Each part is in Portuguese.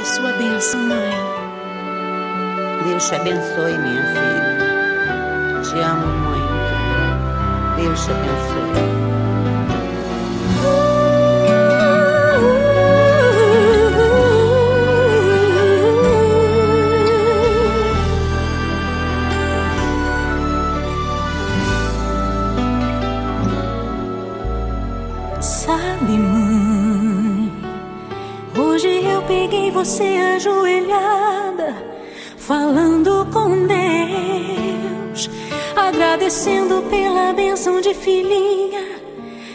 a sua bênção, mãe. Deus te abençoe, minha filha. Te amo muito. Deus te abençoe. Sabe, mãe, hoje eu peguei você ajoelhada, falando com Deus, agradecendo pela bênção de filhinha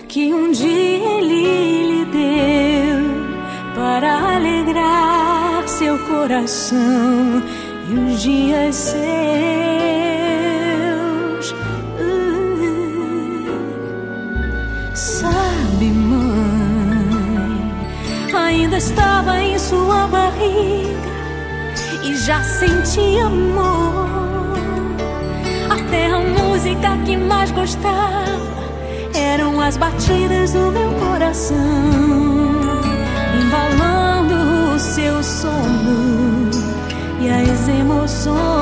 que um dia Ele lhe deu, para alegrar seu coração e os dias seus. Sabe, mãe, ainda estava em sua barriga e já sentia amor. Até a música que mais gostava eram as batidas do meu coração, embalando o seu sono e as emoções